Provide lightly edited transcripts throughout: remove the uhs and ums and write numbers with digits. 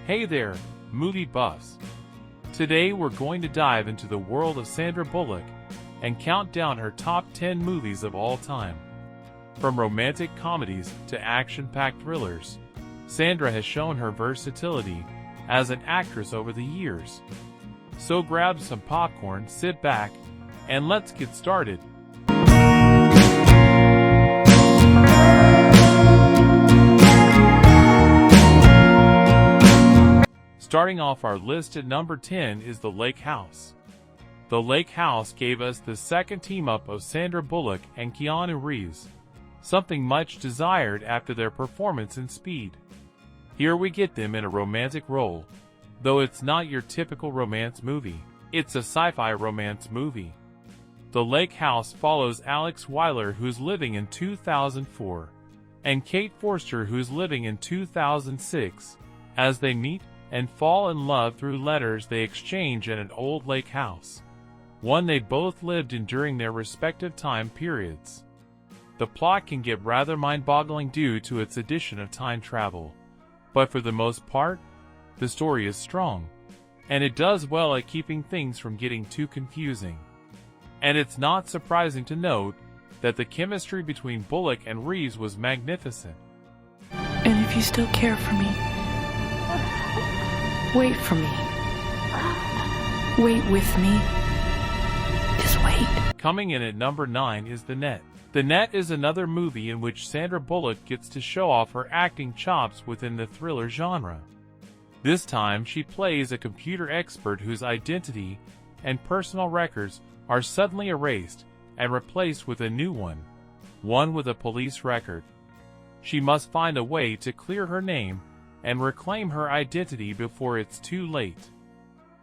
Hey there, movie buffs. Today we're going to dive into the world of Sandra Bullock and count down her top 10 movies of all time. From romantic comedies to action-packed thrillers, Sandra has shown her versatility as an actress over the years. So grab some popcorn, sit back, and let's get started. Starting off our list at number 10 is The Lake House. The Lake House gave us the second team-up of Sandra Bullock and Keanu Reeves, something much desired after their performance in Speed. Here we get them in a romantic role, though it's not your typical romance movie, it's a sci-fi romance movie. The Lake House follows Alex Weiler, who's living in 2004, and Kate Forster, who's living in 2006, as they meet and fall in love through letters they exchange at an old lake house, one they both lived in during their respective time periods. The plot can get rather mind-boggling due to its addition of time travel, but for the most part, the story is strong, and it does well at keeping things from getting too confusing. And it's not surprising to note that the chemistry between Bullock and Reeves was magnificent. And if you still care for me, wait for me. Wait with me. Just wait. Coming in at number 9 is The Net. The Net is another movie in which Sandra Bullock gets to show off her acting chops within the thriller genre. This time she plays a computer expert whose identity and personal records are suddenly erased and replaced with a new one with a police record. She must find a way to clear her name and reclaim her identity before it's too late.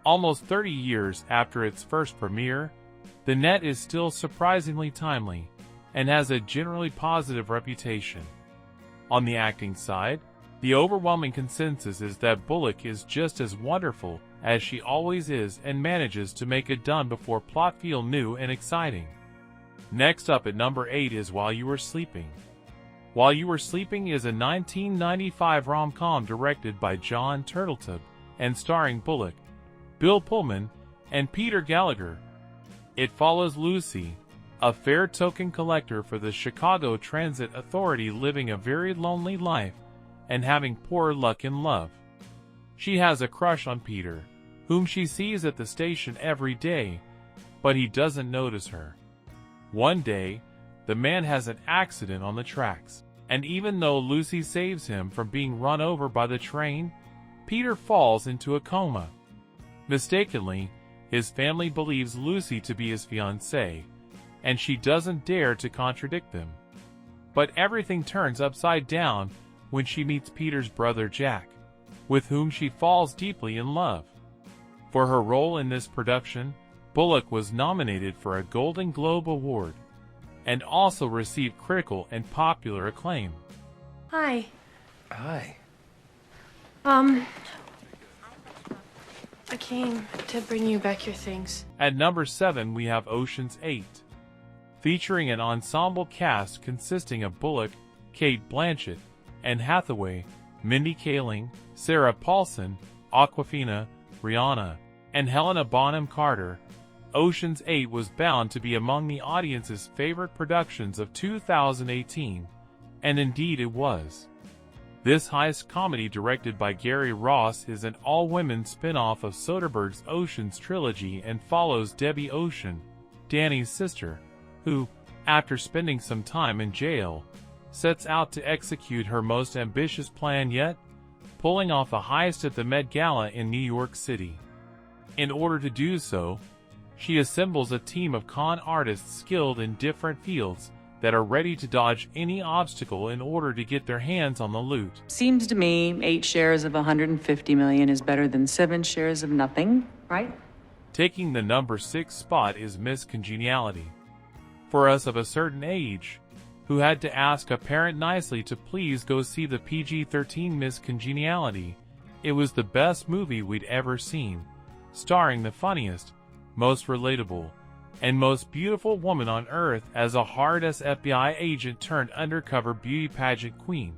Almost 30 years after its first premiere, The Net is still surprisingly timely and has a generally positive reputation. On the acting side, the overwhelming consensus is that Bullock is just as wonderful as she always is and manages to make it done before plot feel new and exciting. Next up at number 8 is While You Were Sleeping. While You Were Sleeping is a 1995 rom-com directed by John Turteltaub and starring Bullock, Bill Pullman, and Peter Gallagher. It follows Lucy, a fare token collector for the Chicago Transit Authority, living a very lonely life and having poor luck in love. She has a crush on Peter, whom she sees at the station every day, but he doesn't notice her. One day, the man has an accident on the tracks, and even though Lucy saves him from being run over by the train, Peter falls into a coma. Mistakenly, his family believes Lucy to be his fiancée, and she doesn't dare to contradict them. But everything turns upside down when she meets Peter's brother Jack, with whom she falls deeply in love. For her role in this production, Bullock was nominated for a Golden Globe Award, and also received critical and popular acclaim. Hi. Hi. I came to bring you back your things. At number 7 we have Ocean's 8. Featuring an ensemble cast consisting of Bullock, Kate Blanchett, Anne Hathaway, Mindy Kaling, Sarah Paulson, Awkwafina, Rihanna, and Helena Bonham Carter, Ocean's 8 was bound to be among the audience's favorite productions of 2018, and indeed it was. This heist comedy directed by Gary Ross is an all-women spin-off of Soderbergh's Ocean's trilogy and follows Debbie Ocean, Danny's sister, who, after spending some time in jail, sets out to execute her most ambitious plan yet, pulling off a heist at the Met Gala in New York City. In order to do so, she assembles a team of con artists skilled in different fields that are ready to dodge any obstacle in order to get their hands on the loot. Seems to me 8 shares of 150 million is better than 7 shares of nothing, right? Taking the number 6 spot is Miss Congeniality. For us of a certain age, who had to ask a parent nicely to please go see the PG-13 Miss Congeniality, it was the best movie we'd ever seen, starring the funniest, most relatable, and most beautiful woman on earth as a hard-ass FBI agent turned undercover beauty pageant queen.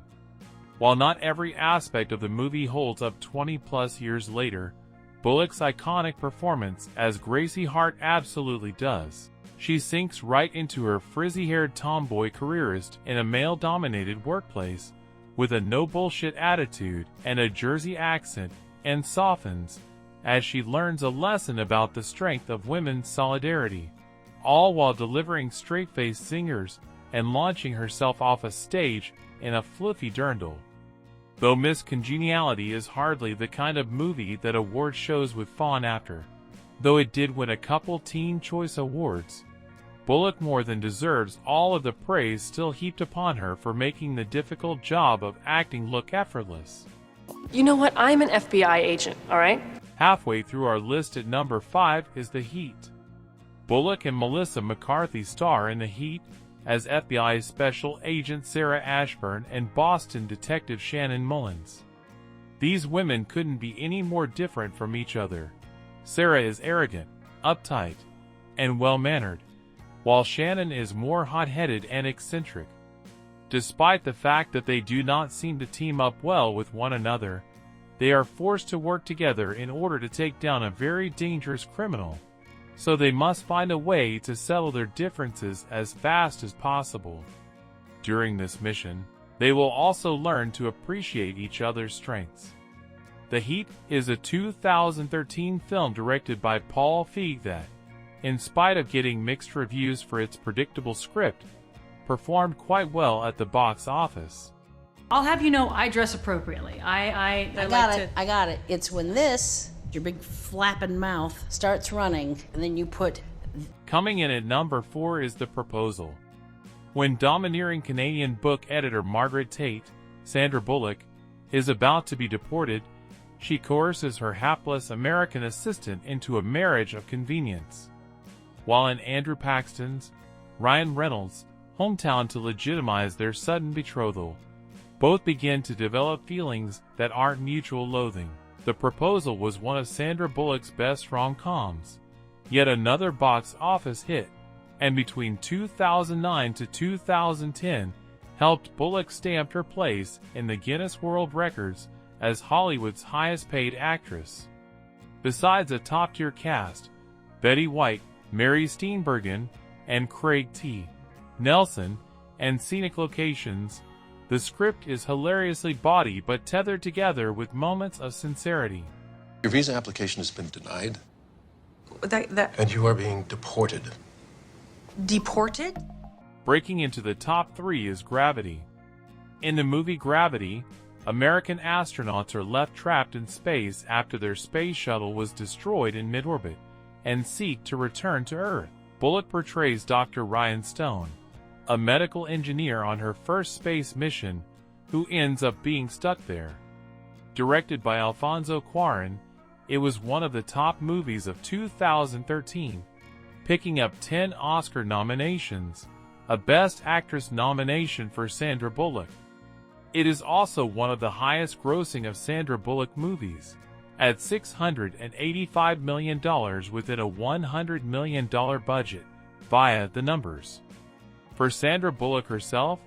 While not every aspect of the movie holds up 20-plus years later, Bullock's iconic performance as Gracie Hart absolutely does. She sinks right into her frizzy-haired tomboy careerist in a male-dominated workplace, with a no-bullshit attitude and a Jersey accent, and softens as she learns a lesson about the strength of women's solidarity, all while delivering straight-faced singers and launching herself off a stage in a fluffy dirndl. Though Miss Congeniality is hardly the kind of movie that award shows would fawn after, though it did win a couple Teen Choice Awards, Bullock more than deserves all of the praise still heaped upon her for making the difficult job of acting look effortless. You know what? I'm an FBI agent, all right? Halfway through our list at number 5 is The Heat. Bullock and Melissa McCarthy star in The Heat as FBI Special Agent Sarah Ashburn and Boston Detective Shannon Mullins. These women couldn't be any more different from each other. Sarah is arrogant, uptight, and well-mannered, while Shannon is more hot-headed and eccentric. Despite the fact that they do not seem to team up well with one another, they are forced to work together in order to take down a very dangerous criminal, so they must find a way to settle their differences as fast as possible. During this mission, they will also learn to appreciate each other's strengths. The Heat is a 2013 film directed by Paul Feig that, in spite of getting mixed reviews for its predictable script, performed quite well at the box office. I'll have you know, I dress appropriately. I got it. It's when your big flapping mouth starts running, and then you put... Coming in at number 4 is The Proposal. When domineering Canadian book editor Margaret Tate, Sandra Bullock, is about to be deported, she coerces her hapless American assistant into a marriage of convenience. While in Andrew Paxton's, Ryan Reynolds' hometown to legitimize their sudden betrothal, both begin to develop feelings that aren't mutual loathing. The Proposal was one of Sandra Bullock's best rom-coms, yet another box office hit, and between 2009 to 2010 helped Bullock stamp her place in the Guinness World Records as Hollywood's highest-paid actress. Besides a top-tier cast, Betty White, Mary Steenburgen, and Craig T. Nelson, and scenic locations, the script is hilariously bawdy but tethered together with moments of sincerity. Your visa application has been denied. That And you are being deported. deported? Breaking into the top 3 is Gravity. In the movie Gravity, American astronauts are left trapped in space after their space shuttle was destroyed in mid-orbit and seek to return to Earth. Bullock portrays Dr. Ryan Stone, a medical engineer on her first space mission who ends up being stuck there. Directed by Alfonso Cuarón, it was one of the top movies of 2013, picking up 10 Oscar nominations, a Best Actress nomination for Sandra Bullock. It is also one of the highest grossing of Sandra Bullock movies, at $685 million within a $100 million budget, via the numbers. For Sandra Bullock herself,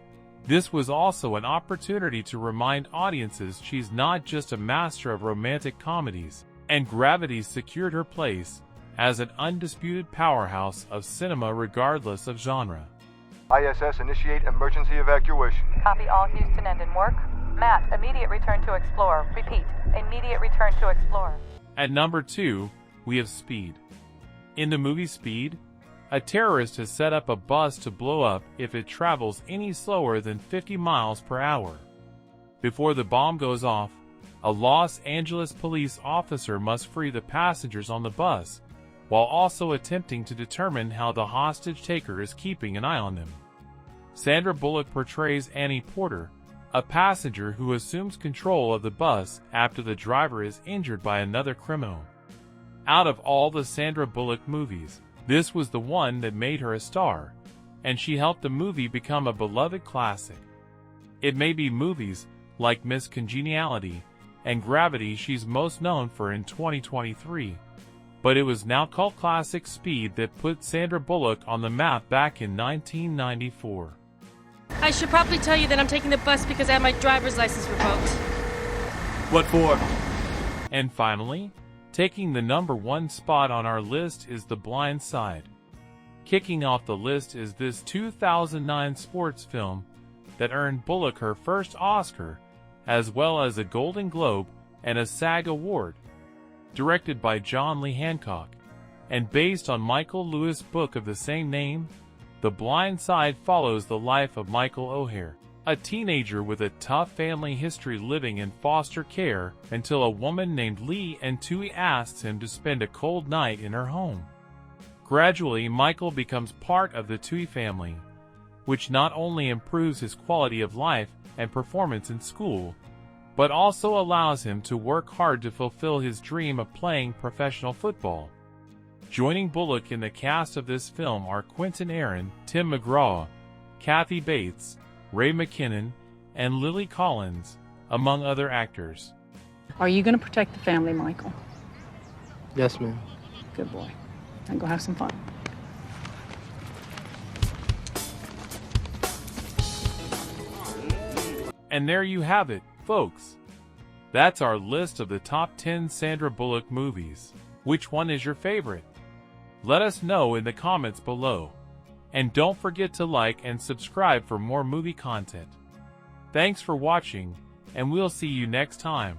this was also an opportunity to remind audiences she's not just a master of romantic comedies, and Gravity secured her place as an undisputed powerhouse of cinema regardless of genre. ISS initiate emergency evacuation. Copy all Houston and in work. Matt, immediate return to Explorer. Repeat, immediate return to Explorer. At number 2, we have Speed. In the movie Speed, a terrorist has set up a bus to blow up if it travels any slower than 50 miles per hour. Before the bomb goes off, a Los Angeles police officer must free the passengers on the bus, while also attempting to determine how the hostage taker is keeping an eye on them. Sandra Bullock portrays Annie Porter, a passenger who assumes control of the bus after the driver is injured by another criminal. Out of all the Sandra Bullock movies, this was the one that made her a star, and she helped the movie become a beloved classic. It may be movies like Miss Congeniality and Gravity she's most known for in 2023, but it was now cult classic Speed that put Sandra Bullock on the map back in 1994. I should probably tell you that I'm taking the bus because I have my driver's license revoked. What for? And finally, taking the #1 spot on our list is The Blind Side. Kicking off the list is this 2009 sports film that earned Bullock her first Oscar, as well as a Golden Globe and a SAG Award. Directed by John Lee Hancock, and based on Michael Lewis' book of the same name, The Blind Side follows the life of Michael O'Hare, a teenager with a tough family history living in foster care until a woman named Lee Entui asks him to spend a cold night in her home. Gradually, Michael becomes part of the Tui family, which not only improves his quality of life and performance in school, but also allows him to work hard to fulfill his dream of playing professional football. Joining Bullock in the cast of this film are Quentin Aaron, Tim McGraw, Kathy Bates, Ray McKinnon, and Lily Collins, among other actors. Are you going to protect the family, Michael? Yes, ma'am. Good boy. And go have some fun. And there you have it, folks. That's our list of the top 10 Sandra Bullock movies. Which one is your favorite? Let us know in the comments below. And don't forget to like and subscribe for more movie content. Thanks for watching, and we'll see you next time.